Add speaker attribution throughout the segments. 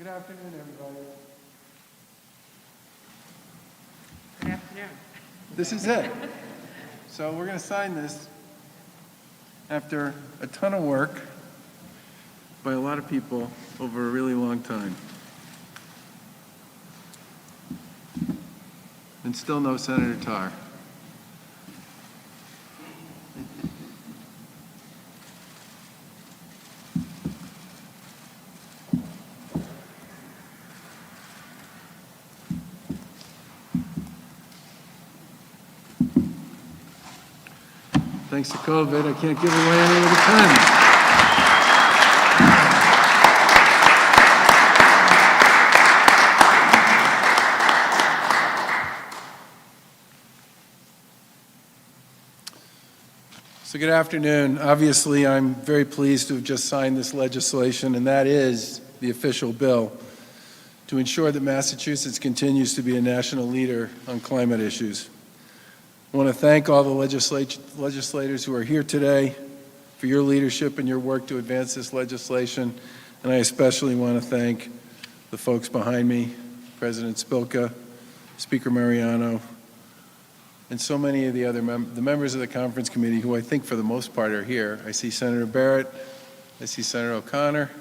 Speaker 1: Good afternoon, everybody.
Speaker 2: Good afternoon.
Speaker 1: This is it. So we're going to sign this after a ton of work by a lot of people over a really long time. And still no Senator Tarr. Thanks to COVID, I can't give away any of the pens. So good afternoon. Obviously, I'm very pleased to have just signed this legislation, and that is the official bill to ensure that Massachusetts continues to be a national leader on climate issues. I want to thank all the legislators who are here today for your leadership and your work to advance this legislation, and I especially want to thank the folks behind me, President Spilka, Speaker Mariano, and so many of the other members of the conference committee who I think for the most part are here. I see Senator Barrett, I see Senator O'Connor,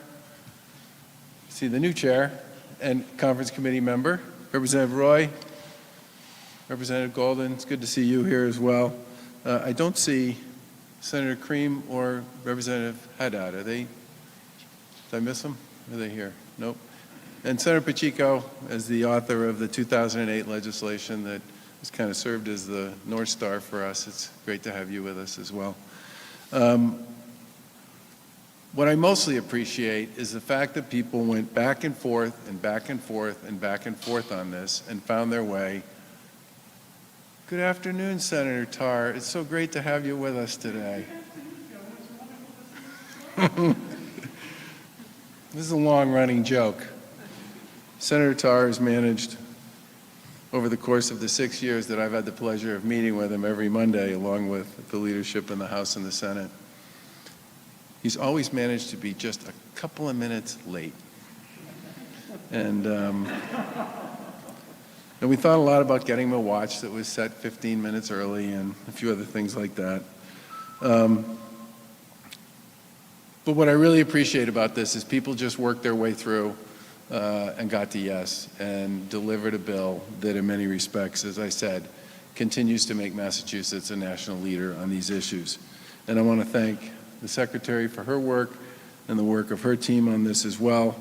Speaker 1: I see the new chair and conference committee member, Representative Roy, Representative Golden. It's good to see you here as well. I don't see Senator Cream or Representative Haddad. Are they, did I miss them? Are they here? Nope. And Senator Pacheco, as the author of the 2008 legislation that has kind of served as the North Star for us. It's great to have you with us as well. What I mostly appreciate is the fact that people went back and forth and back and forth and back and forth on this and found their way. Good afternoon, Senator Tarr. It's so great to have you with us today. This is a long-running joke. Senator Tarr has managed over the course of the 6 years that I've had the pleasure of meeting with him every Monday, along with the leadership in the House and the Senate. He's always managed to be just a couple of minutes late. And we thought a lot about getting him a watch that was set 15 minutes early and a few other things like that. But what I really appreciate about this is people just worked their way through and got to yes and delivered a bill that in many respects, as I said, continues to make Massachusetts a national leader on these issues. And I want to thank the Secretary for her work and the work of her team on this as well.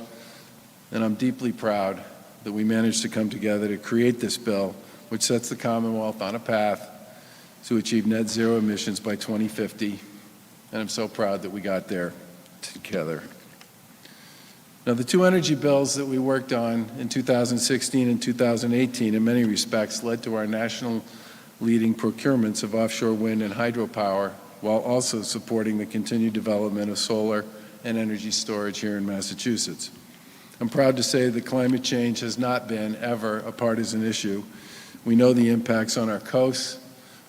Speaker 1: And I'm deeply proud that we managed to come together to create this bill, which sets the Commonwealth on a path to achieve net zero emissions by 2050. And I'm so proud that we got there together. Now, the two energy bills that we worked on in 2016 and 2018 in many respects led to our national leading procurements of offshore wind and hydropower, while also supporting the continued development of solar and energy storage here in Massachusetts. I'm proud to say that climate change has not been ever a partisan issue. We know the impacts on our coasts,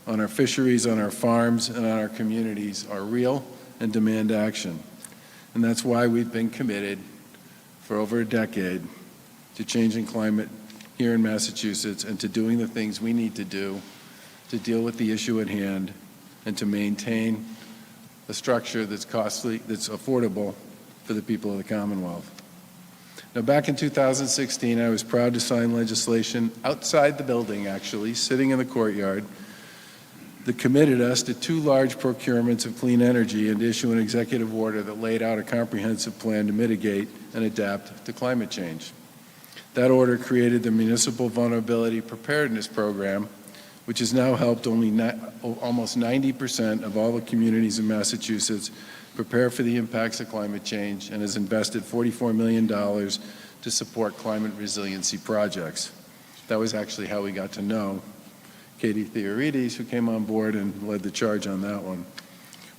Speaker 1: on our fisheries, on our farms, and on our communities are real and demand action. And that's why we've been committed for over a decade to changing climate here in Massachusetts and to doing the things we need to do to deal with the issue at hand and to maintain a structure that's costly, that's affordable for the people of the Commonwealth. Now, back in 2016, I was proud to sign legislation outside the building, actually, sitting in the courtyard, that committed us to 2 large procurements of clean energy and to issue an executive order that laid out a comprehensive plan to mitigate and adapt to climate change. That order created the Municipal Vulnerability Preparedness Program, which has now helped almost 90% of all the communities in Massachusetts prepare for the impacts of climate change and has invested $44 million to support climate resiliency projects. That was actually how we got to know Katie Theorides, who came on board and led the charge on that one.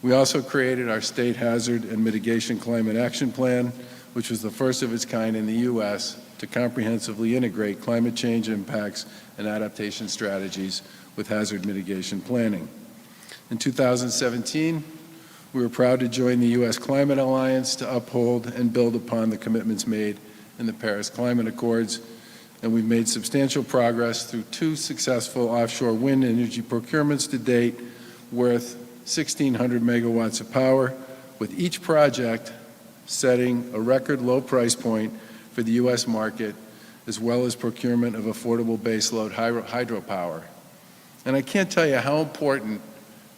Speaker 1: We also created our State Hazard and Mitigation Climate Action Plan, which was the first of its kind in the U.S. to comprehensively integrate climate change impacts and adaptation strategies with hazard mitigation planning. In 2017, we were proud to join the U.S. Climate Alliance to uphold and build upon the commitments made in the Paris Climate Accords, and we've made substantial progress through 2 successful offshore wind energy procurements to date worth 1,600 megawatts of power, with each project setting a record low price point for the U.S. market, as well as procurement of affordable baseload hydropower. And I can't tell you how important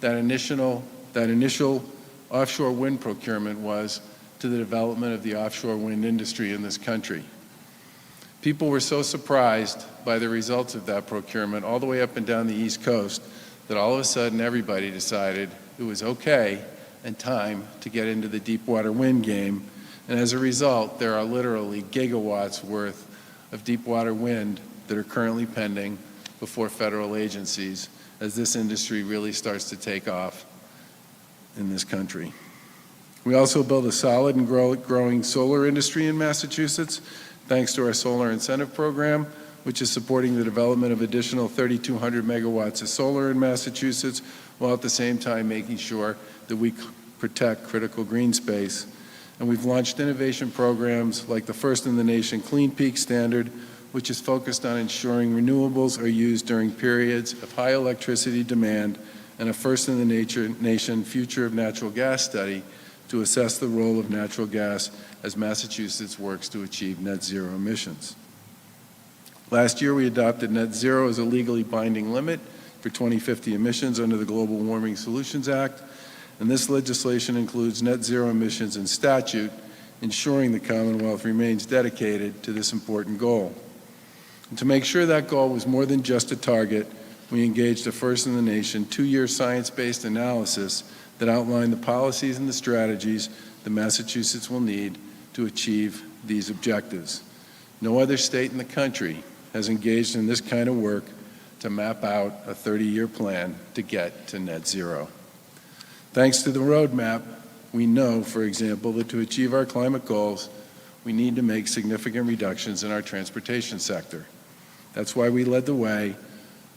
Speaker 1: that initial offshore wind procurement was to the development of the offshore wind industry in this country. People were so surprised by the results of that procurement all the way up and down the East Coast that all of a sudden everybody decided it was okay and time to get into the deep water wind game. And as a result, there are literally gigawatts worth of deep water wind that are currently pending before federal agencies as this industry really starts to take off in this country. We also build a solid and growing solar industry in Massachusetts, thanks to our solar incentive program, which is supporting the development of additional 3,200 megawatts of solar in Massachusetts, while at the same time making sure that we protect critical green space. And we've launched innovation programs like the first in the nation Clean Peak Standard, which is focused on ensuring renewables are used during periods of high electricity demand, and a first in the nation Future of Natural Gas study to assess the role of natural gas as Massachusetts works to achieve net zero emissions. Last year, we adopted net zero as a legally binding limit for 2050 emissions under the Global Warming Solutions Act, and this legislation includes net zero emissions in statute, ensuring the Commonwealth remains dedicated to this important goal. And to make sure that goal was more than just a target, we engaged a first in the nation 2-year science-based analysis that outlined the policies and the strategies that Massachusetts will need to achieve these objectives. No other state in the country has engaged in this kind of work to map out a 30-year plan to get to net zero. Thanks to the roadmap, we know, for example, that to achieve our climate goals, we need to make significant reductions in our transportation sector. That's why we led the way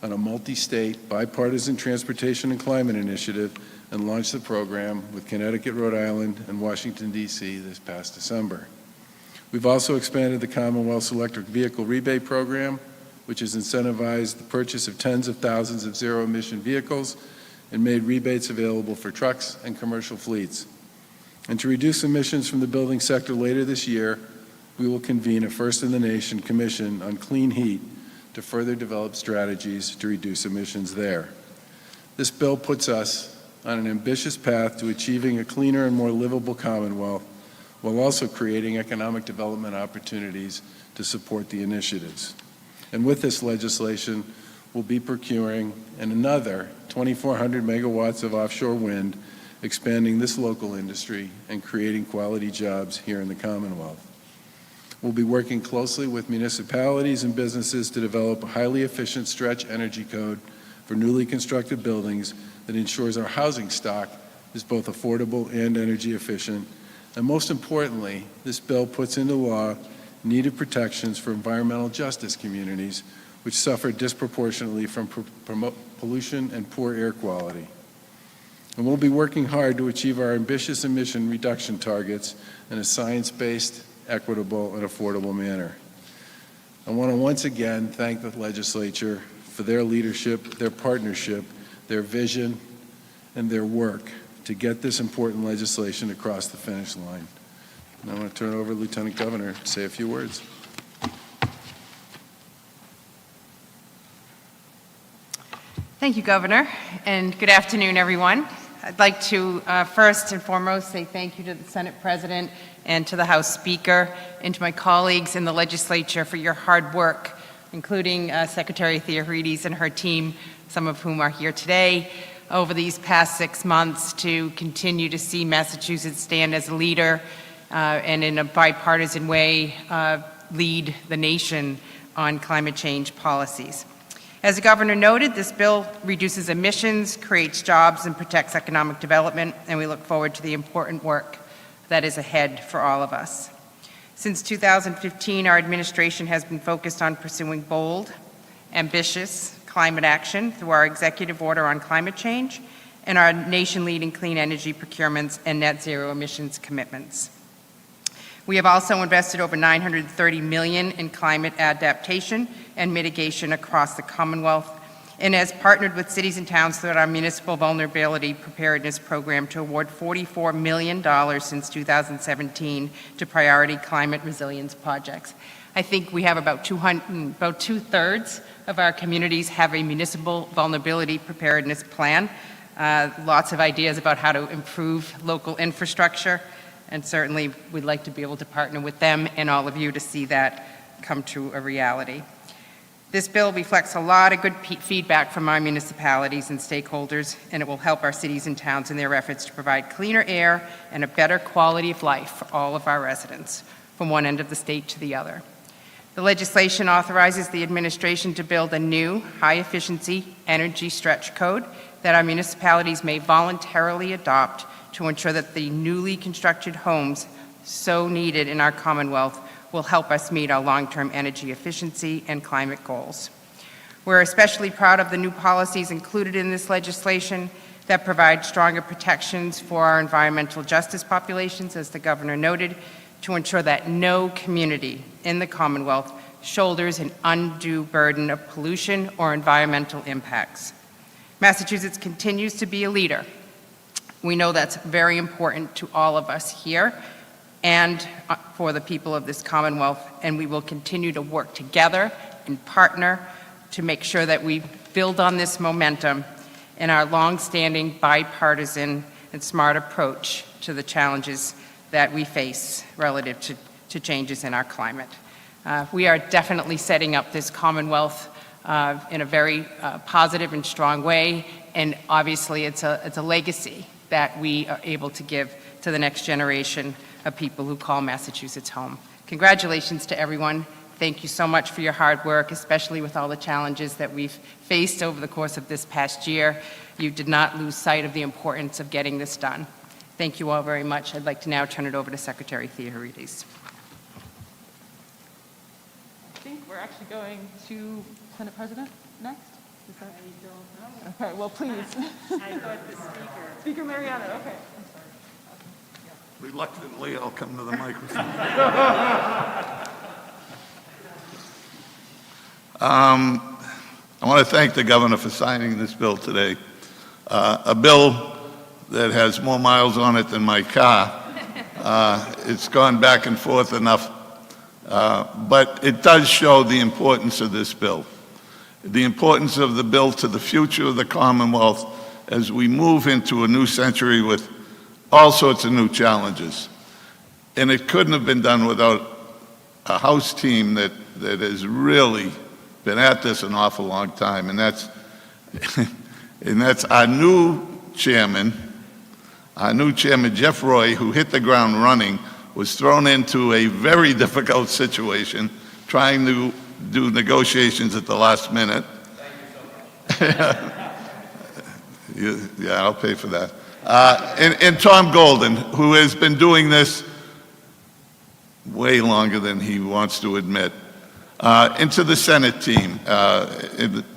Speaker 1: on a multi-state, bipartisan transportation and climate initiative and launched the program with Connecticut, Rhode Island, and Washington, D.C. this past December. We've also expanded the Commonwealth's electric vehicle rebate program, which has incentivized the purchase of tens of thousands of zero-emission vehicles and made rebates available for trucks and commercial fleets. And to reduce emissions from the building sector later this year, we will convene a first-in-the-nation commission on clean heat to further develop strategies to reduce emissions there. This bill puts us on an ambitious path to achieving a cleaner and more livable Commonwealth, while also creating economic development opportunities to support the initiatives. And with this legislation, we'll be procuring another 2,400 megawatts of offshore wind, expanding this local industry and creating quality jobs here in the Commonwealth. We'll be working closely with municipalities and businesses to develop a highly efficient stretch energy code for newly constructed buildings that ensures our housing stock is both affordable and energy efficient. And most importantly, this bill puts into law needed protections for environmental justice communities, which suffer disproportionately from pollution and poor air quality. And we'll be working hard to achieve our ambitious emission reduction targets in a science-based, equitable, and affordable manner. I want to once again thank the legislature for their leadership, their partnership, their vision, and their work to get this important legislation across the finish line. And I want to turn it over to Lieutenant Governor to say a few words.
Speaker 2: Thank you, Governor, and good afternoon, everyone. I'd like to first and foremost say thank you to the Senate President and to the House Speaker and to my colleagues in the legislature for your hard work, including Secretary Theoharides and her team, some of whom are here today, over these past 6 months to continue to see Massachusetts stand as a leader and in a bipartisan way lead the nation on climate change policies. As the Governor noted, this bill reduces emissions, creates jobs, and protects economic development, and we look forward to the important work that is ahead for all of us. Since 2015, our administration has been focused on pursuing bold, ambitious climate action through our executive order on climate change and our nation-leading clean energy procurements and net zero emissions commitments. We have also invested over $930 million in climate adaptation and mitigation across the Commonwealth, and has partnered with cities and towns throughout our municipal vulnerability preparedness program to award $44 million since 2017 to priority climate resilience projects. I think we have about two-thirds of our communities have a municipal vulnerability preparedness plan. Lots of ideas about how to improve local infrastructure, and certainly we'd like to be able to partner with them and all of you to see that come to a reality. This bill reflects a lot of good feedback from our municipalities and stakeholders, and it will help our cities and towns in their efforts to provide cleaner air and a better quality of life for all of our residents, from one end of the state to the other. The legislation authorizes the administration to build a new high-efficiency energy stretch code that our municipalities may voluntarily adopt to ensure that the newly constructed homes so needed in our Commonwealth will help us meet our long-term energy efficiency and climate goals. We're especially proud of the new policies included in this legislation that provide stronger protections for our environmental justice populations, as the Governor noted, to ensure that no community in the Commonwealth shoulders an undue burden of pollution or environmental impacts. Massachusetts continues to be a leader. We know that's very important to all of us here and for the people of this Commonwealth, and we will continue to work together and partner to make sure that we build on this momentum in our long-standing bipartisan and smart approach to the challenges that we face relative to changes in our climate. We are definitely setting up this Commonwealth in a very positive and strong way, and obviously it's a legacy that we are able to give to the next generation of people who call Massachusetts home. Congratulations to everyone. Thank you so much for your hard work, especially with all the challenges that we've faced over the course of this past year. You did not lose sight of the importance of getting this done. Thank you all very much. I'd like to now turn it over to Secretary Theoharides.
Speaker 3: I think we're actually going to Senate President next. Is that? I don't know. Okay, well, please.
Speaker 4: I thought the speaker.
Speaker 3: Speaker Mariano, okay.
Speaker 5: Reluctantly, I'll come to the microphone. I want to thank the governor for signing this bill today. A bill that has more miles on it than my car. It's gone back and forth enough, but it does show the importance of this bill. The importance of the bill to the future of the Commonwealth as we move into a new century with all sorts of new challenges. And it couldn't have been done without a House team that has really been at this an awful long time, and that's our new chairman, Jeff Roy, who hit the ground running, was thrown into a very difficult situation trying to do negotiations at the last minute. Thank you so much. Yeah, I'll pay for that. And Tom Golden, who has been doing this way longer than he wants to admit. And to the Senate team,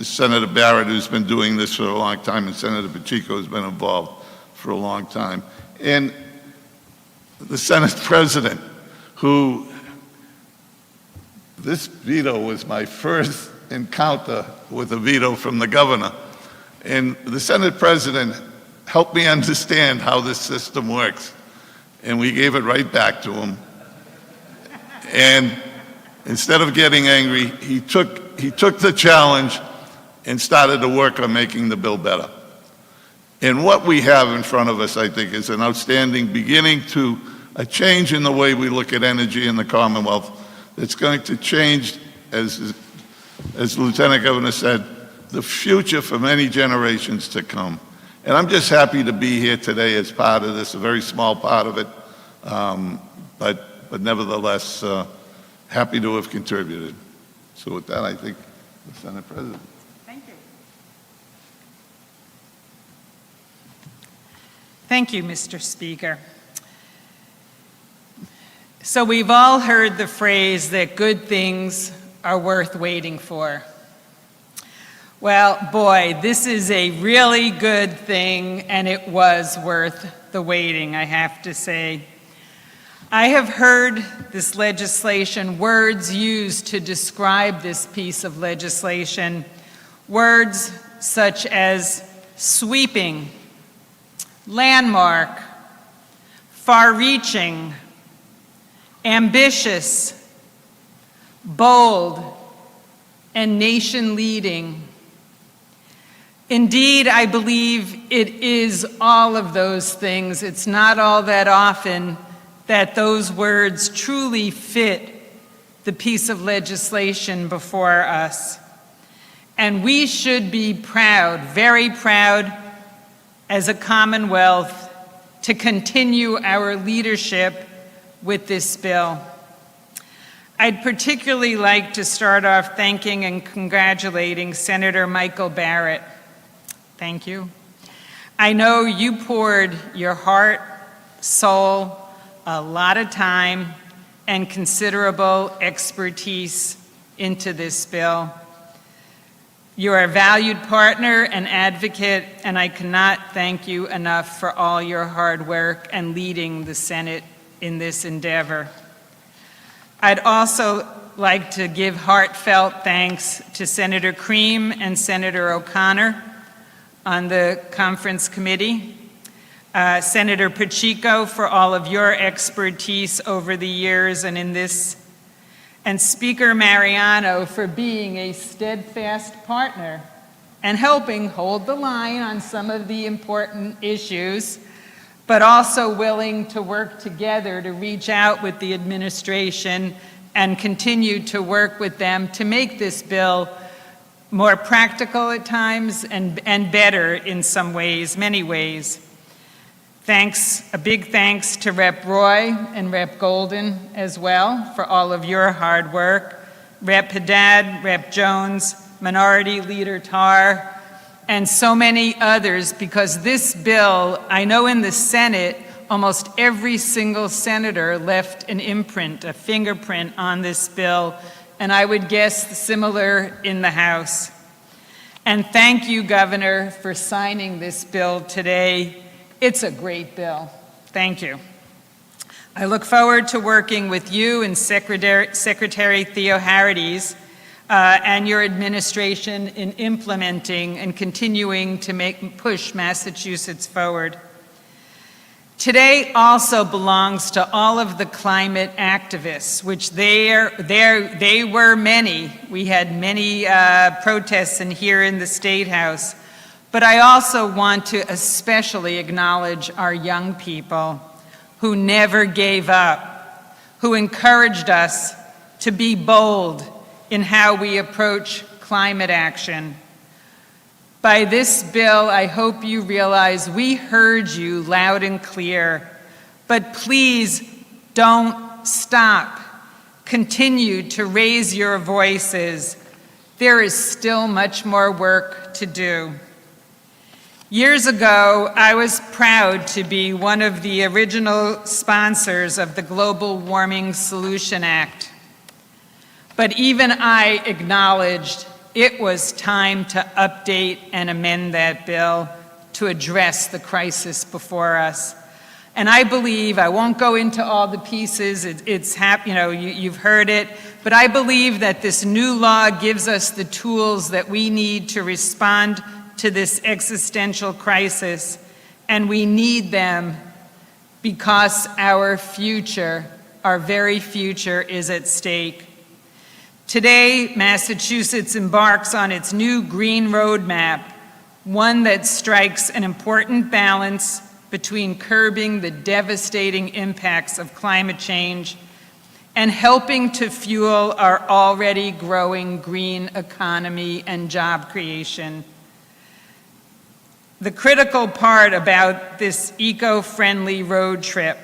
Speaker 5: Senator Barrett, who's been doing this for a long time, and Senator Pacheco has been involved for a long time. And the Senate President, who, this veto was my first encounter with a veto from the governor. And the Senate President helped me understand how this system works. And we gave it right back to him. And instead of getting angry, he took the challenge and started to work on making the bill better. And what we have in front of us, I think, is an outstanding beginning to a change in the way we look at energy in the Commonwealth that's going to change, as the Lieutenant Governor said, the future for many generations to come. And I'm just happy to be here today as part of this, a very small part of it, but nevertheless, happy to have contributed. So with that, I think the Senate President.
Speaker 3: Thank you.
Speaker 4: Thank you, Mr. Speaker. So we've all heard the phrase that good things are worth waiting for. Well, boy, this is a really good thing, and it was worth the waiting, I have to say. I have heard this legislation, words used to describe this piece of legislation, words such as sweeping, landmark, far-reaching, ambitious, bold, and nation-leading. Indeed, I believe it is all of those things. It's not all that often that those words truly fit the piece of legislation before us. And we should be proud, very proud, as a Commonwealth, to continue our leadership with this bill. I'd particularly like to start off thanking and congratulating Senator Michael Barrett. Thank you. I know you poured your heart, soul, a lot of time, and considerable expertise into this bill. You are a valued partner and advocate, and I cannot thank you enough for all your hard work and leading the Senate in this endeavor. I'd also like to give heartfelt thanks to Senator Cream and Senator O'Connor on the conference committee, Senator Pacheco for all of your expertise over the years and in this, and Speaker Mariano for being a steadfast partner and helping hold the line on some of the important issues, but also willing to work together to reach out with the administration and continue to work with them to make this bill more practical at times and better in some ways, many ways. Thanks, a big thanks to Rep. Roy and Rep. Golden as well for all of your hard work. Rep. Haddad, Rep. Jones, Minority Leader Tarr, and so many others, because this bill, I know in the Senate, almost every single senator left an imprint, a fingerprint on this bill, and I would guess similar in the House. And thank you, Governor, for signing this bill today. It's a great bill. Thank you. I look forward to working with you and Secretary Theo Harrides and your administration in implementing and continuing to push Massachusetts forward. Today also belongs to all of the climate activists, which they were many. We had many protests here in the State House. But I also want to especially acknowledge our young people who never gave up, who encouraged us to be bold in how we approach climate action. By this bill, I hope you realize we heard you loud and clear, but please don't stop. Continue to raise your voices. There is still much more work to do. Years ago, I was proud to be one of the original sponsors of the Global Warming Solution Act. But even I acknowledged it was time to update and amend that bill to address the crisis before us. And I believe, I won't go into all the pieces, you've heard it, but I believe that this new law gives us the tools that we need to respond to this existential crisis, and we need them because our future, our very future, is at stake. Today, Massachusetts embarks on its new green roadmap, one that strikes an important balance between curbing the devastating impacts of climate change and helping to fuel our already growing green economy and job creation. The critical part about this eco-friendly road trip,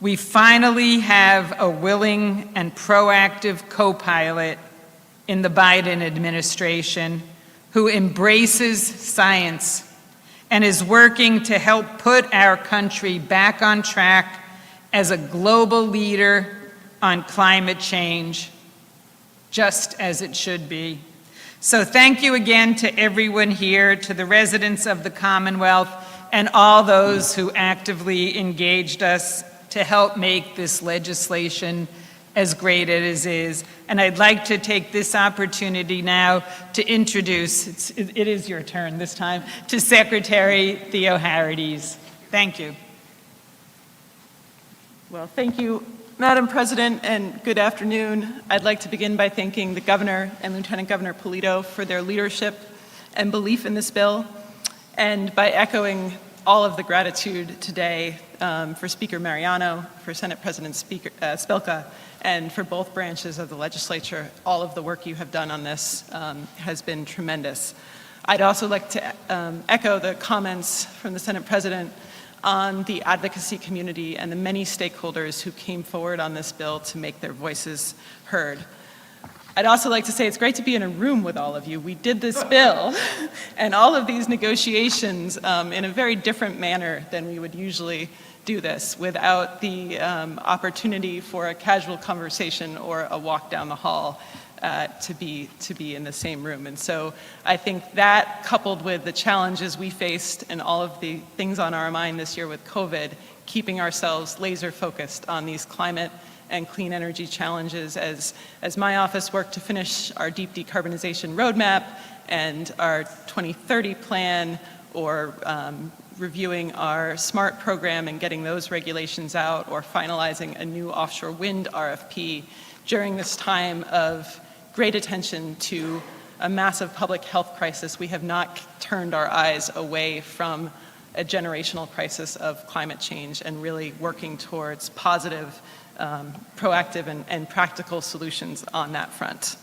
Speaker 4: we finally have a willing and proactive co-pilot in the Biden administration who embraces science and is working to help put our country back on track as a global leader on climate change, just as it should be. So thank you again to everyone here, to the residents of the Commonwealth, and all those who actively engaged us to help make this legislation as great as it is. And I'd like to take this opportunity now to introduce, it is your turn this time, to Secretary Theo Harrides. Thank you.
Speaker 3: Well, thank you, Madam President, and good afternoon. I'd like to begin by thanking the Governor and Lieutenant Governor Polito for their leadership and belief in this bill, and by echoing all of the gratitude today for Speaker Mariano, for Senate President Spilka, and for both branches of the legislature. All of the work you have done on this has been tremendous. I'd also like to echo the comments from the Senate President on the advocacy community and the many stakeholders who came forward on this bill to make their voices heard. I'd also like to say it's great to be in a room with all of you. We did this bill and all of these negotiations in a very different manner than we would usually do this, without the opportunity for a casual conversation or a walk down the hall to be in the same room. And so I think that, coupled with the challenges we faced and all of the things on our mind this year with COVID, keeping ourselves laser focused on these climate and clean energy challenges as my office worked to finish our deep decarbonization roadmap and our 2030 plan, or reviewing our SMART program and getting those regulations out, or finalizing a new offshore wind RFP during this time of great attention to a massive public health crisis. We have not turned our eyes away from a generational crisis of climate change and really working towards positive, proactive, and practical solutions on that front.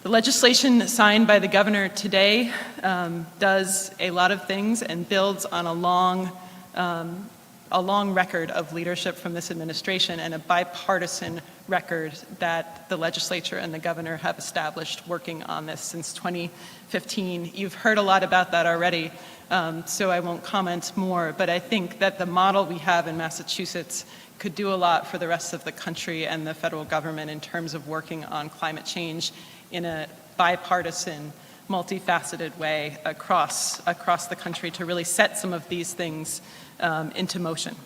Speaker 3: The legislation signed by the governor today does a lot of things and builds on a long record of leadership from this administration and a bipartisan record that the legislature and the governor have established working on this since 2015. You've heard a lot about that already, so I won't comment more, but I think that the model we have in Massachusetts could do a lot for the rest of the country and the federal government in terms of working on climate change in a bipartisan, multifaceted way across the country to really set some of these things into motion.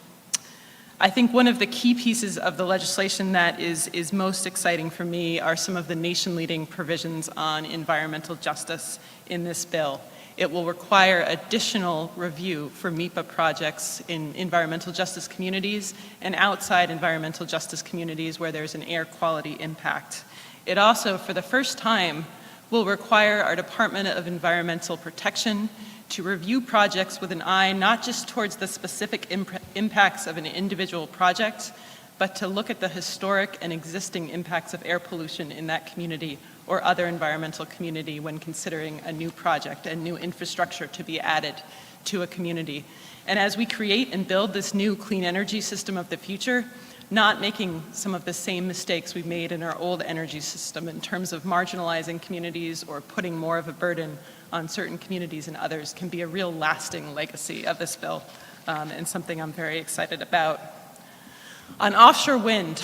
Speaker 3: I think one of the key pieces of the legislation that is most exciting for me are some of the nation-leading provisions on environmental justice in this bill. It will require additional review for MEPA projects in environmental justice communities and outside environmental justice communities where there's an air quality impact. It also, for the first time, will require our Department of Environmental Protection to review projects with an eye not just towards the specific impacts of an individual project, but to look at the historic and existing impacts of air pollution in that community or other environmental community when considering a new project and new infrastructure to be added to a community. And as we create and build this new clean energy system of the future, not making some of the same mistakes we've made in our old energy system in terms of marginalizing communities or putting more of a burden on certain communities and others can be a real lasting legacy of this bill, and something I'm very excited about. On offshore wind,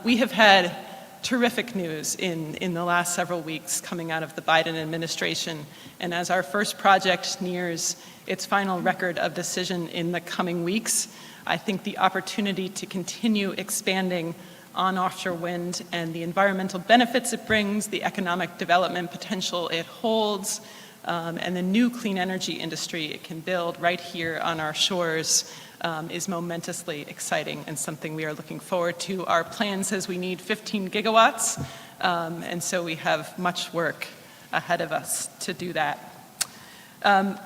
Speaker 3: we have had terrific news in the last several weeks coming out of the Biden administration, and as our first project nears its final record of decision in the coming weeks, I think the opportunity to continue expanding on offshore wind and the environmental benefits it brings, the economic development potential it holds, and the new clean energy industry it can build right here on our shores is momentously exciting and something we are looking forward to. Our plan says we need 15 gigawatts, and so we have much work ahead of us to do that.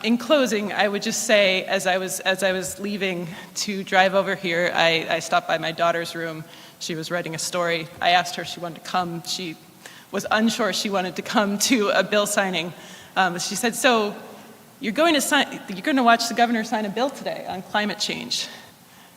Speaker 3: In closing, I would just say, as I was leaving to drive over here, I stopped by my daughter's room. She was writing a story. I asked her if she wanted to come. She was unsure she wanted to come to a bill signing. She said, "So you're going to watch the governor sign a bill today on climate change?"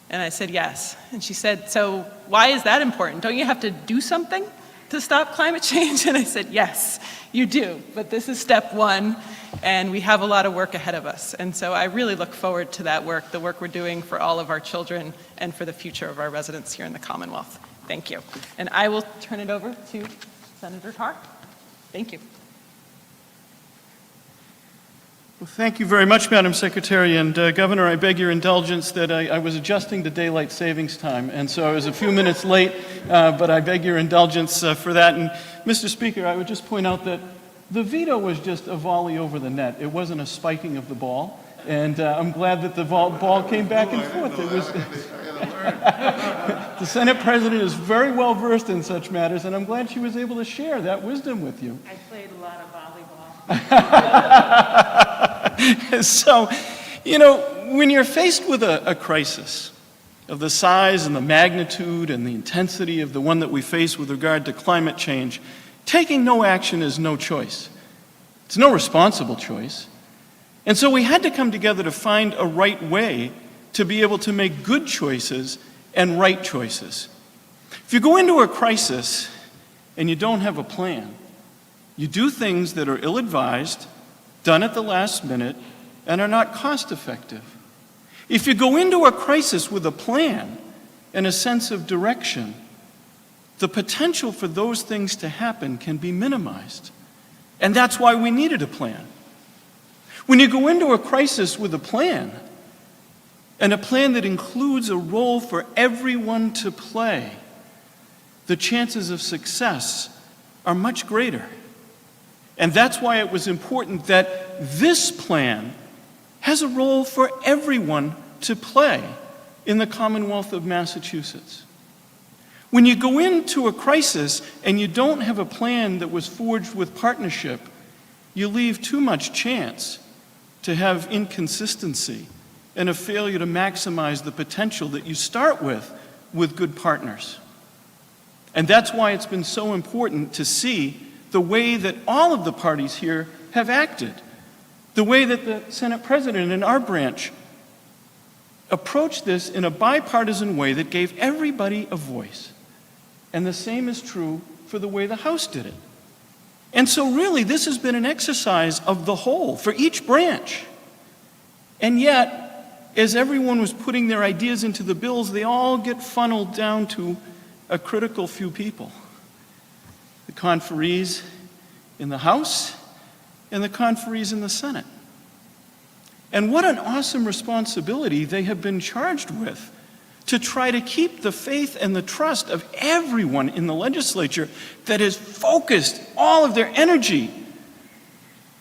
Speaker 3: And I said, "Yes." And she said, "So why is that important? Don't you have to do something to stop climate change?" And I said, "Yes, you do, but this is step one, and we have a lot of work ahead of us." And so I really look forward to that work, the work we're doing for all of our children and for the future of our residents here in the Commonwealth. Thank you. And I will turn it over to Senator Carr. Thank you.
Speaker 6: Well, thank you very much, Madam Secretary. And Governor, I beg your indulgence that I was adjusting to daylight savings time, and so I was a few minutes late, but I beg your indulgence for that. And Mr. Speaker, I would just point out that the veto was just a volley over the net. It wasn't a spiking of the ball. And I'm glad that the ball came back and forth. It was the Senate President is very well versed in such matters, and I'm glad she was able to share that wisdom with you.
Speaker 4: I played a lot of volleyball.
Speaker 6: So, you know, when you're faced with a crisis of the size and the magnitude and the intensity of the one that we face with regard to climate change, taking no action is no choice. It's no responsible choice. And so we had to come together to find a right way to be able to make good choices and right choices. If you go into a crisis and you don't have a plan, you do things that are ill-advised, done at the last minute, and are not cost-effective. If you go into a crisis with a plan and a sense of direction, the potential for those things to happen can be minimized. And that's why we needed a plan. When you go into a crisis with a plan, and a plan that includes a role for everyone to play, the chances of success are much greater. And that's why it was important that this plan has a role for everyone to play in the Commonwealth of Massachusetts. When you go into a crisis and you don't have a plan that was forged with partnership, you leave too much chance to have inconsistency and a failure to maximize the potential that you start with good partners. And that's why it's been so important to see the way that all of the parties here have acted, the way that the Senate President and our branch approached this in a bipartisan way that gave everybody a voice. And the same is true for the way the House did it. And so really, this has been an exercise of the whole for each branch. And yet, as everyone was putting their ideas into the bills, they all get funneled down to a critical few people. The conferees in the House and the conferees in the Senate. And what an awesome responsibility they have been charged with to try to keep the faith and the trust of everyone in the legislature that has focused all of their energy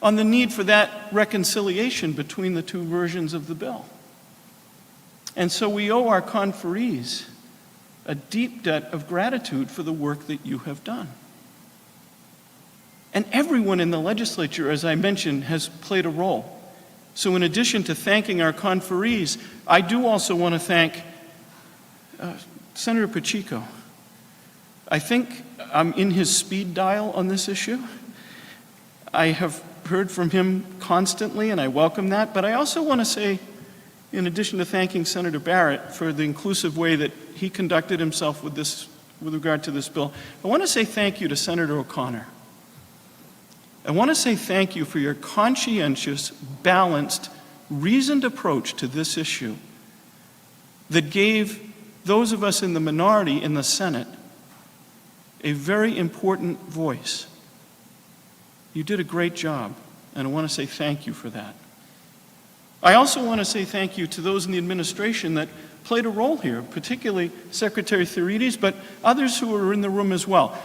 Speaker 6: on the need for that reconciliation between the two versions of the bill. And so we owe our conferees a deep debt of gratitude for the work that you have done. And everyone in the legislature, as I mentioned, has played a role. So in addition to thanking our conferees, I do also want to thank Senator Pacheco. I think I'm in his speed dial on this issue. I have heard from him constantly, and I welcome that. But I also want to say, in addition to thanking Senator Barrett for the inclusive way that he conducted himself with regard to this bill, I want to say thank you to Senator O'Connor. I want to say thank you for your conscientious, balanced, reasoned approach to this issue that gave those of us in the minority in the Senate a very important voice. You did a great job, and I want to say thank you for that. I also want to say thank you to those in the administration that played a role here, particularly Secretary Therides, but others who were in the room as well.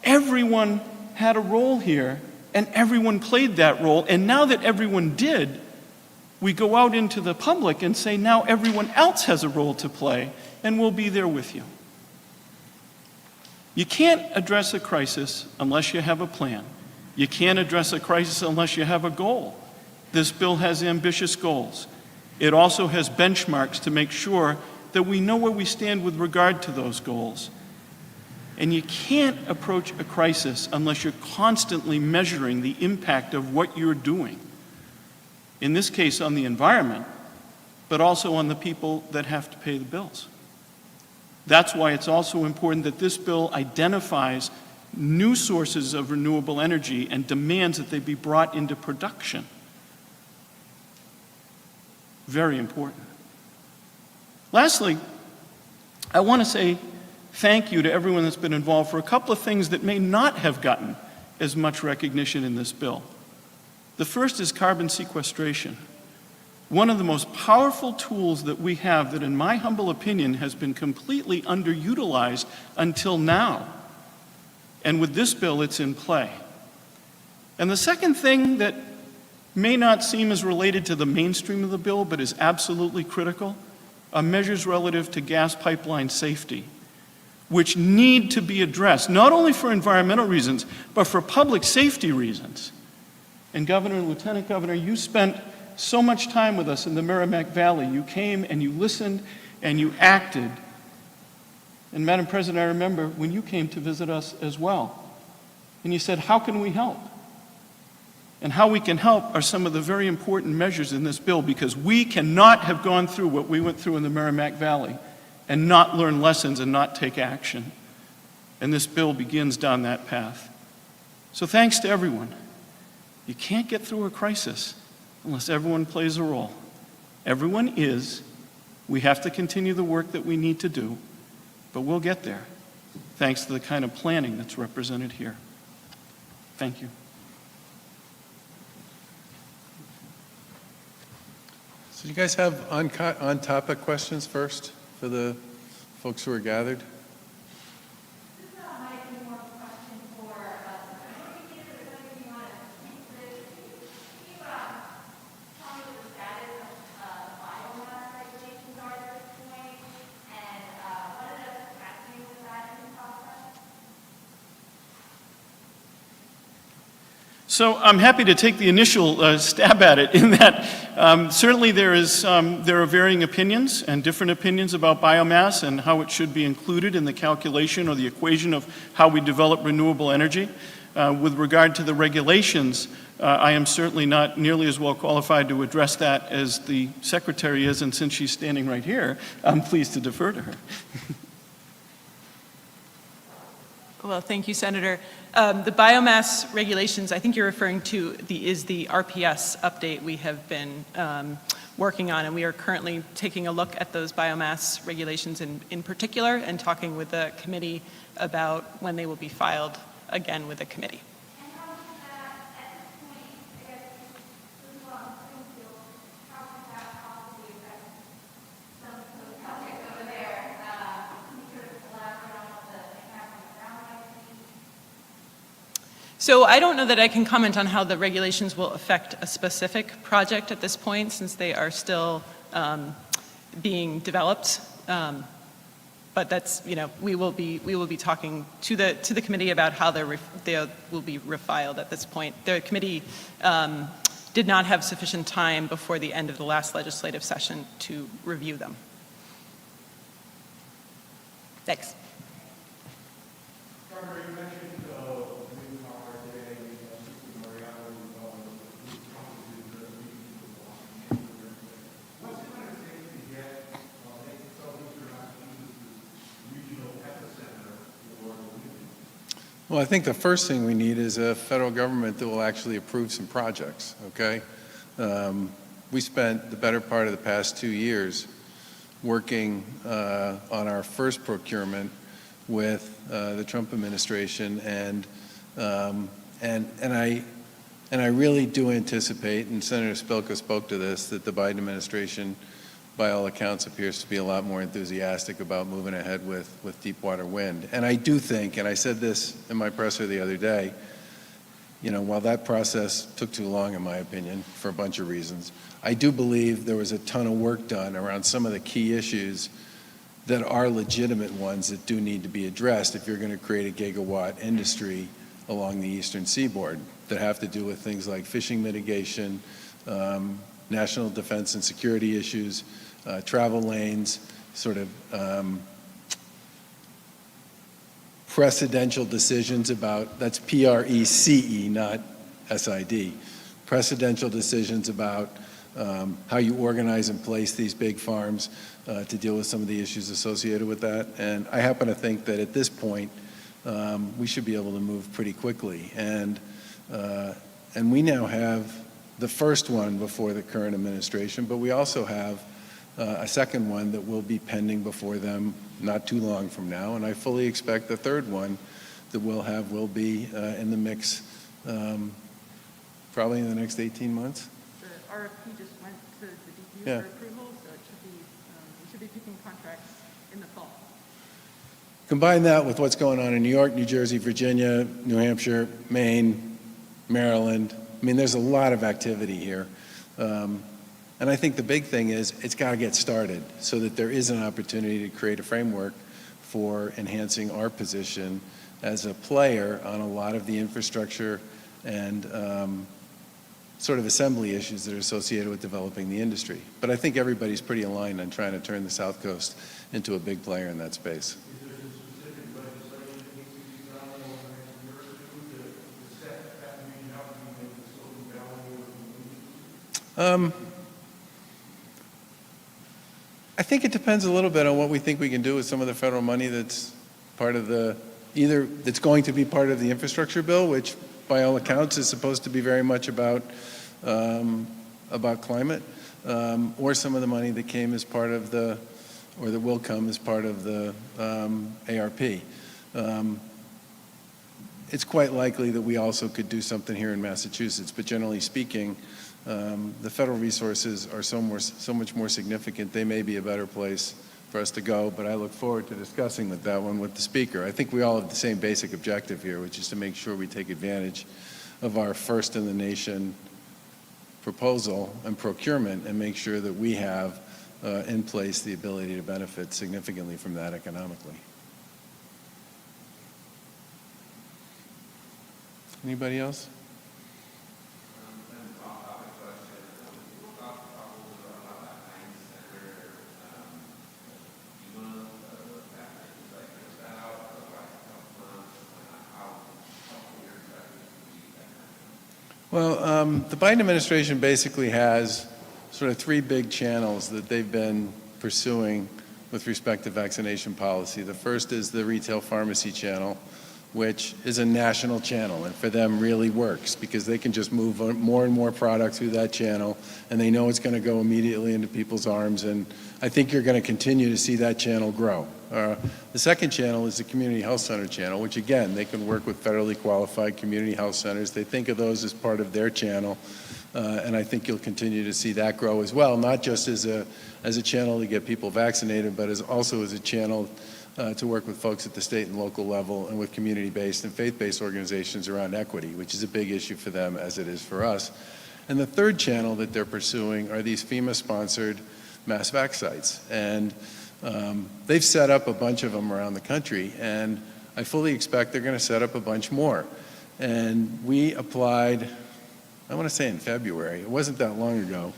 Speaker 6: Everyone had a role here, and everyone played that role, and now that everyone did, we go out into the public and say now everyone else has a role to play, and we'll be there with you. You can't address a crisis unless you have a plan. You can't address a crisis unless you have a goal. This bill has ambitious goals. It also has benchmarks to make sure that we know where we stand with regard to those goals. And you can't approach a crisis unless you're constantly measuring the impact of what you're doing. In this case, on the environment, but also on the people that have to pay the bills. That's why it's also important that this bill identifies new sources of renewable energy and demands that they be brought into production. Very important. Lastly, I want to say thank you to everyone that's been involved for a couple of things that may not have gotten as much recognition in this bill. The first is carbon sequestration. One of the most powerful tools that we have that, in my humble opinion, has been completely underutilized until now. And with this bill, it's in play. And the second thing that may not seem as related to the mainstream of the bill, but is absolutely critical, are measures relative to gas pipeline safety, which need to be addressed, not only for environmental reasons, but for public safety reasons. And Governor and Lieutenant Governor, you spent so much time with us in the Merrimack Valley. You came and you listened and you acted. And Madam President, I remember when you came to visit us as well. And you said, how can we help? And how we can help are some of the very important measures in this bill, because we cannot have gone through what we went through in the Merrimack Valley and not learn lessons and not take action. And this bill begins down that path. So thanks to everyone. You can't get through a crisis unless everyone plays a role. Everyone is. We have to continue the work that we need to do, but we'll get there, thanks to the kind of planning that's represented here. Thank you.
Speaker 1: So you guys have on-topic questions first for the folks who are gathered?
Speaker 6: So I'm happy to take the initial stab at it in that certainly there are varying opinions and different opinions about biomass and how it should be included in the calculation or the equation of how we develop renewable energy. With regard to the regulations, I am certainly not nearly as well qualified to address that as the Secretary is, and since she's standing right here, I'm pleased to defer to her.
Speaker 3: Well, thank you, Senator. The biomass regulations, I think you're referring to is the RPS update we have been working on, and we are currently taking a look at those biomass regulations in particular and talking with the committee about when they will be filed again with the committee. So I don't know that I can comment on how the regulations will affect a specific project at this point, since they are still being developed. But that's, we will be talking to the committee about how they will be refiled at this point. The committee did not have sufficient time before the end of the last legislative session to review them. Thanks.
Speaker 1: Well, I think the first thing we need is a federal government that will actually approve some projects, okay? We spent the better part of the past 2 years working on our first procurement with the Trump administration, and I really do anticipate, and Senator Spilka spoke to this, that the Biden administration, by all accounts, appears to be a lot more enthusiastic about moving ahead with deepwater wind. And I do think, and I said this in my presser the other day, while that process took too long, in my opinion, for a bunch of reasons, I do believe there was a ton of work done around some of the key issues that are legitimate ones that do need to be addressed if you're going to create a gigawatt industry along the eastern seaboard, that have to do with things like fishing mitigation, national defense and security issues, travel lanes, sort of precedential decisions about, that's PRECE, not SID, precedential decisions about how you organize and place these big farms to deal with some of the issues associated with that. And I happen to think that at this point, we should be able to move pretty quickly. And we now have the first one before the current administration, but we also have a second one that will be pending before them not too long from now, and I fully expect the third one that we'll have will be in the mix probably in the next 18 months.
Speaker 3: The RFP just went to the DPU
Speaker 1: Yeah.
Speaker 3: for approval, so we should be picking contracts in the fall.
Speaker 1: Combine that with what's going on in New York, New Jersey, Virginia, New Hampshire, Maine, Maryland. I mean, there's a lot of activity here. And I think the big thing is it's got to get started so that there is an opportunity to create a framework for enhancing our position as a player on a lot of the infrastructure and sort of assembly issues that are associated with developing the industry. But I think everybody's pretty aligned on trying to turn the South Coast into a big player in that space. I think it depends a little bit on what we think we can do with some of the federal money that's part of that's going to be part of the infrastructure bill, which by all accounts is supposed to be very much about climate, or some of the money that came as part of or that will come as part of the ARP. It's quite likely that we also could do something here in Massachusetts, but generally speaking, the federal resources are so much more significant. They may be a better place for us to go, but I look forward to discussing that one with the Speaker. I think we all have the same basic objective here, which is to make sure we take advantage of our first-in-the-nation proposal and procurement and make sure that we have in place the ability to benefit significantly from that economically. Anybody else? Well, the Biden administration basically has sort of three big channels that they've been pursuing with respect to vaccination policy. The first is the retail pharmacy channel, which is a national channel, and for them really works because they can just move more and more product through that channel, and they know it's going to go immediately into people's arms, and I think you're going to continue to see that channel grow. The second channel is the community health center channel, which again, they can work with federally qualified community health centers. They think of those as part of their channel, and I think you'll continue to see that grow as well, not just as a channel to get people vaccinated, but also as a channel to work with folks at the state and local level and with community-based and faith-based organizations around equity, which is a big issue for them as it is for us. And the third channel that they're pursuing are these FEMA-sponsored mass vac sites. And they've set up a bunch of them around the country, and I fully expect they're going to set up a bunch more. And we applied, I want to say in February, it wasn't that long ago,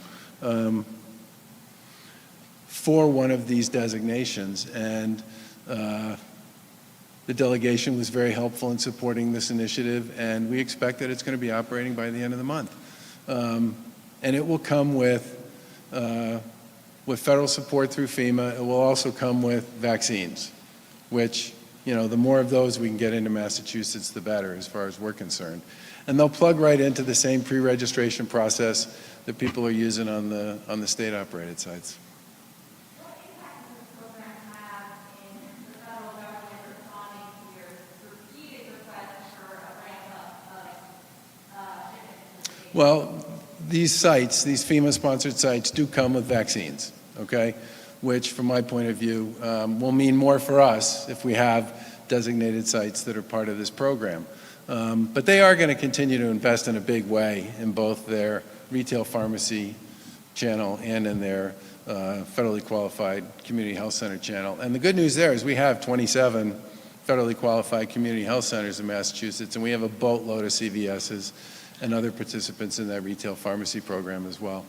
Speaker 1: for one of these designations. And the delegation was very helpful in supporting this initiative, and we expect that it's going to be operating by the end of the month. And it will come with federal support through FEMA. It will also come with vaccines, which, you know, the more of those we can get into Massachusetts, the better as far as we're concerned. And they'll plug right into the same pre-registration process that people are using on the state-operated sites. Well, these sites, these FEMA-sponsored sites, do come with vaccines, okay? Which, from my point of view, will mean more for us if we have designated sites that are part of this program. But they are going to continue to invest in a big way in both their retail pharmacy channel and in their federally qualified community health center channel. And the good news there is we have 27 federally qualified community health centers in Massachusetts, and we have a boatload of CVSs and other participants in that retail pharmacy program as well.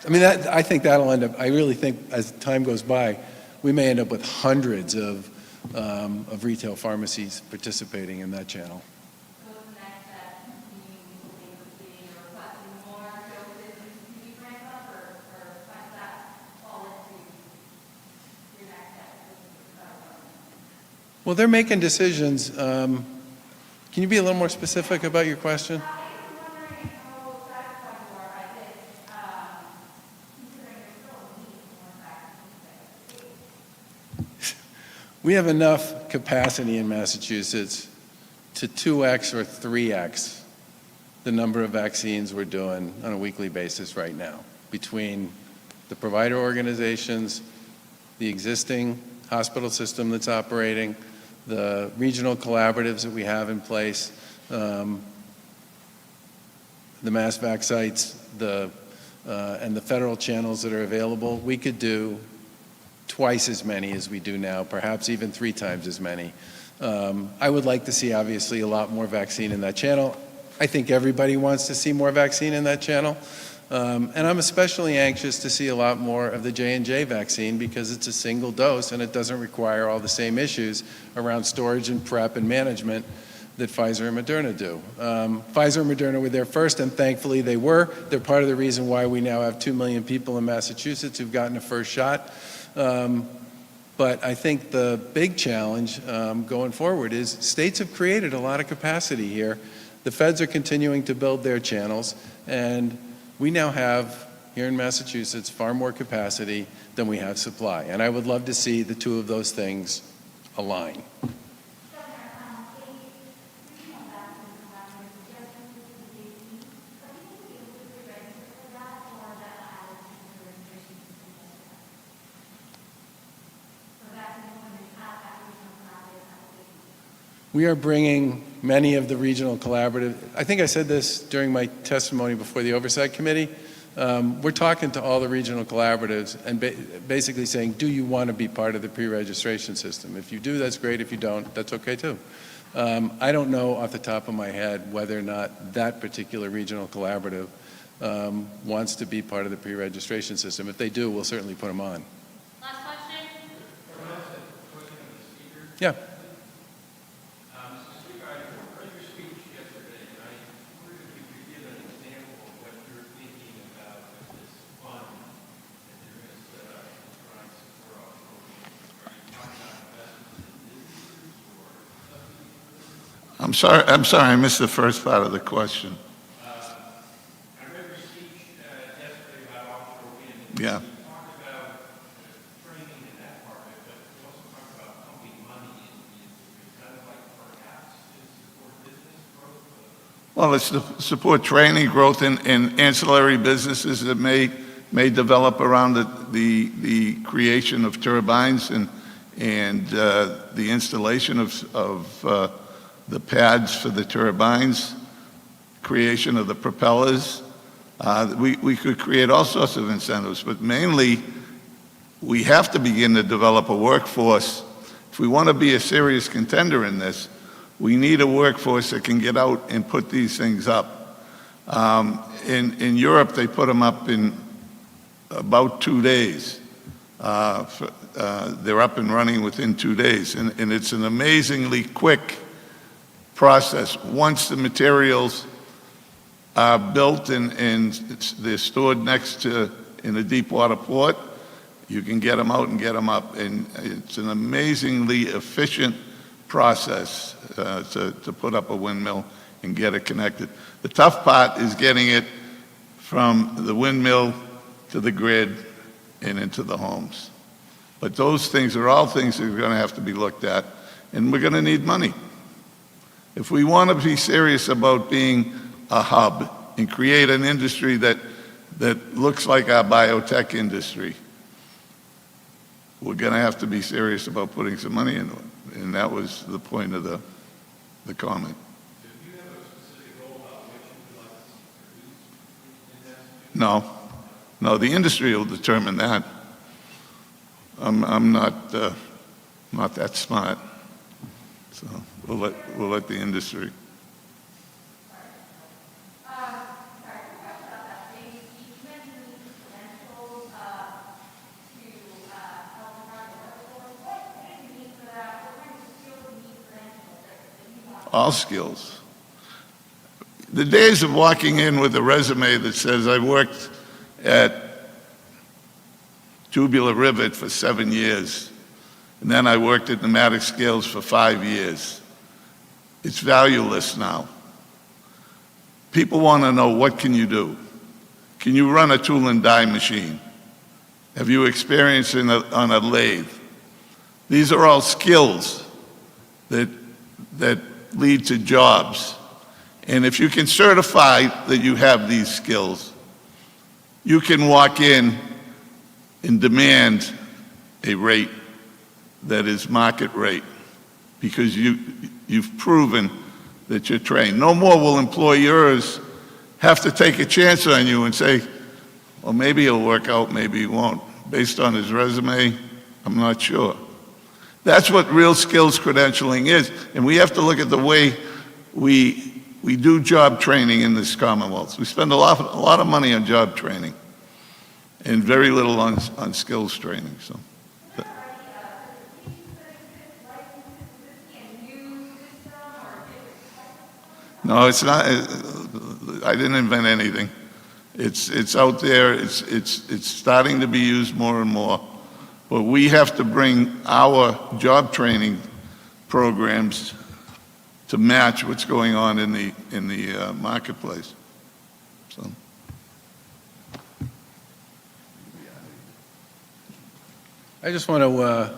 Speaker 1: I mean, I think that'll end up, I really think as time goes by, we may end up with hundreds of retail pharmacies participating in that channel. Well, they're making decisions. Can you be a little more specific about your question? We have enough capacity in Massachusetts to 2x or 3x the number of vaccines we're doing on a weekly basis right now between the provider organizations, the existing hospital system that's operating, the regional collaboratives that we have in place, the mass vac sites, and the federal channels that are available. We could do twice as many as we do now, perhaps even 3 times as many. I would like to see, obviously, a lot more vaccine in that channel. I think everybody wants to see more vaccine in that channel. And I'm especially anxious to see a lot more of the J&J vaccine because it's a single dose and it doesn't require all the same issues around storage and prep and management that Pfizer and Moderna do. Pfizer and Moderna were there first, and thankfully they were. They're part of the reason why we now have 2 million people in Massachusetts who've gotten a first shot. But I think the big challenge going forward is states have created a lot of capacity here. The feds are continuing to build their channels, and we now have, here in Massachusetts, far more capacity than we have supply. And I would love to see the two of those things align. We are bringing many of the regional collaborative, I think I said this during my testimony before the Oversight Committee, we're talking to all the regional collaboratives and basically saying, do you want to be part of the pre-registration system? If you do, that's great. If you don't, that's okay too. I don't know off the top of my head whether or not that particular regional collaborative wants to be part of the pre-registration system. If they do, we'll certainly put them on.
Speaker 7: Last question.
Speaker 1: Yeah.
Speaker 5: I'm sorry, I missed the first part of the question.
Speaker 8: I read your speech yesterday about offshore wind.
Speaker 5: Yeah.
Speaker 8: You talked about training in that part of it, but you also talked about pumping money into the industry, kind of like perhaps to support business growth.
Speaker 5: Well, it's to support training, growth in ancillary businesses that may develop around the creation of turbines and the installation of the pads for the turbines, creation of the propellers. We could create all sorts of incentives, but mainly we have to begin to develop a workforce. If we want to be a serious contender in this, we need a workforce that can get out and put these things up. In Europe, they put them up in about 2 days. They're up and running within 2 days, and it's an amazingly quick process. Once the materials are built and they're stored next to in a deep water port, you can get them out and get them up. And it's an amazingly efficient process to put up a windmill and get it connected. The tough part is getting it from the windmill to the grid and into the homes. But those things are all things that are going to have to be looked at, and we're going to need money. If we want to be serious about being a hub and create an industry that looks like our biotech industry, we're going to have to be serious about putting some money into it. And that was the point of the comment.
Speaker 8: Do you have a specific goal about which you would like to produce in that?
Speaker 5: No, the industry will determine that. I'm not that smart. So we'll let the industry. All skills. The days of walking in with a resume that says I worked at Tubular Rivet for 7 years, and then I worked at Pneumatic Scales for 5 years. It's valueless now. People want to know, what can you do? Can you run a tool and die machine? Have you experience on a lathe? These are all skills that lead to jobs. And if you can certify that you have these skills, you can walk in and demand a rate that is market rate because you've proven that you're trained. No more will employers have to take a chance on you and say, well, maybe he'll work out, maybe he won't. Based on his resume, I'm not sure. That's what real skills credentialing is. And we have to look at the way we do job training in this Commonwealth. We spend a lot of money on job training and very little on skills training. So. No, it's not. I didn't invent anything. It's out there. It's starting to be used more and more. But we have to bring our job training programs to match what's going on in the marketplace. So.
Speaker 1: I just want to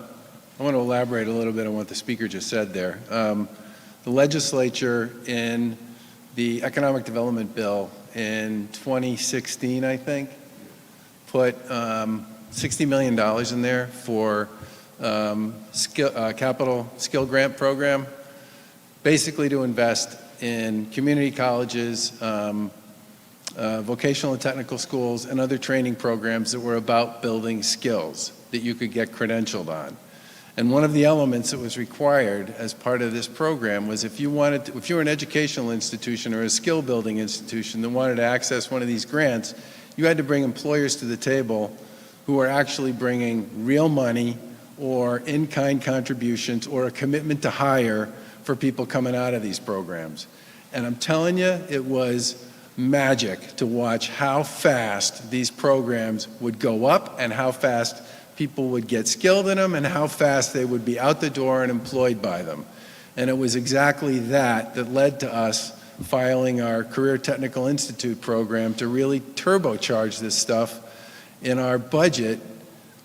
Speaker 1: elaborate a little bit on what the speaker just said there. The legislature in the economic development bill in 2016, I think, put $60 million in there for capital skill grant program, basically to invest in community colleges, vocational and technical schools, and other training programs that were about building skills that you could get credentialed on. And one of the elements that was required as part of this program was if you were an educational institution or a skill building institution that wanted to access one of these grants, you had to bring employers to the table who are actually bringing real money or in-kind contributions or a commitment to hire for people coming out of these programs. And I'm telling you, it was magic to watch how fast these programs would go up and how fast people would get skilled in them and how fast they would be out the door and employed by them. And it was exactly that led to us filing our Career Technical Institute program to really turbocharge this stuff in our budget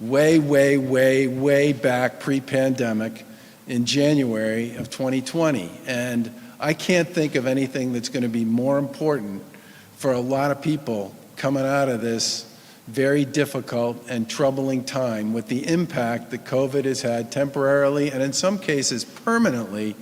Speaker 1: way back pre-pandemic in January of 2020. And I can't think of anything that's going to be more important for a lot of people coming out of this very difficult and troubling time with the impact that COVID has had temporarily and in some cases permanently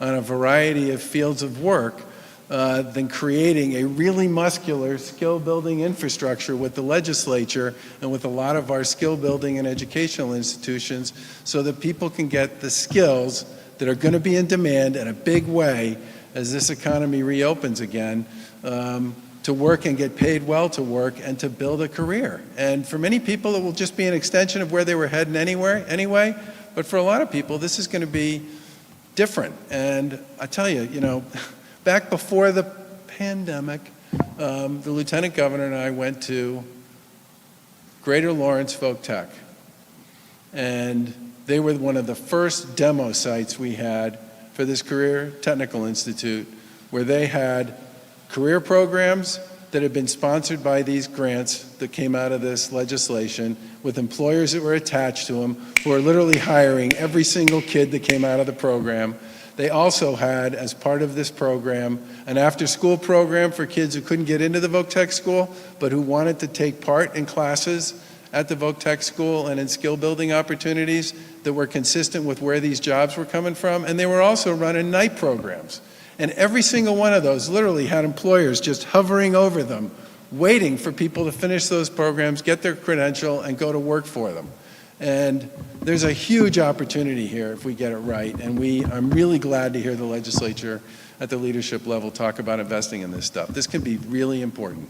Speaker 1: on a variety of fields of work than creating a really muscular skill building infrastructure with the legislature and with a lot of our skill building and educational institutions so that people can get the skills that are going to be in demand in a big way as this economy reopens again to work and get paid well to work and to build a career. And for many people, it will just be an extension of where they were heading anyway. But for a lot of people, this is going to be different. And I tell you, back before the pandemic, the Lieutenant Governor and I went to Greater Lawrence Folk Tech. And they were one of the first demo sites we had for this Career Technical Institute, where they had career programs that have been sponsored by these grants that came out of this legislation with employers that were attached to them who are literally hiring every single kid that came out of the program. They also had, as part of this program, an after-school program for kids who couldn't get into the Voc-Tech school but who wanted to take part in classes at the Voc-Tech school and in skill building opportunities that were consistent with where these jobs were coming from. And they were also running night programs. And every single one of those literally had employers just hovering over them, waiting for people to finish those programs, get their credential, and go to work for them. And there's a huge opportunity here if we get it right. And I'm really glad to hear the legislature at the leadership level talk about investing in this stuff. This can be really important.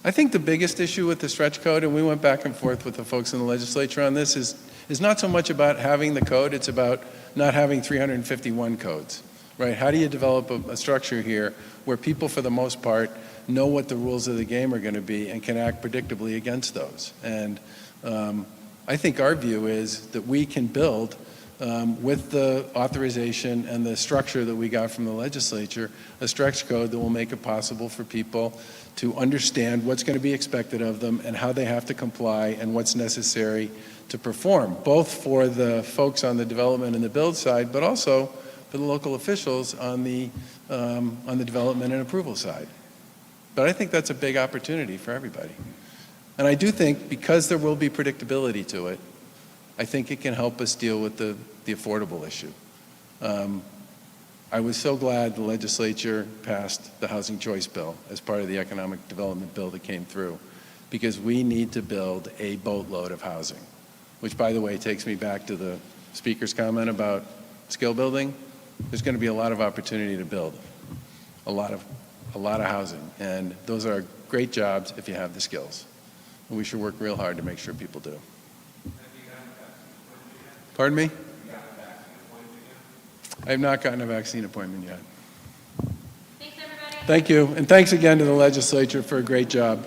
Speaker 1: I think the biggest issue with the stretch code, and we went back and forth with the folks in the legislature on this, is not so much about having the code, it's about not having 351 codes, right? How do you develop a structure here where people, for the most part, know what the rules of the game are going to be and can act predictably against those? And I think our view is that we can build with the authorization and the structure that we got from the legislature, a stretch code that will make it possible for people to understand what's going to be expected of them and how they have to comply and what's necessary to perform, both for the folks on the development and the build side, but also for the local officials on the development and approval side. But I think that's a big opportunity for everybody. And I do think, because there will be predictability to it, I think it can help us deal with the affordable issue. I was so glad the legislature passed the Housing Choice Bill as part of the economic development bill that came through, because we need to build a boatload of housing, which, by the way, takes me back to the speaker's comment about skill building. There's going to be a lot of opportunity to build a lot of housing, and those are great jobs if you have the skills. And we should work real hard to make sure people do. Pardon me? I have not gotten a vaccine appointment yet.
Speaker 7: Thanks, everybody.
Speaker 1: Thank you, and thanks again to the legislature for a great job.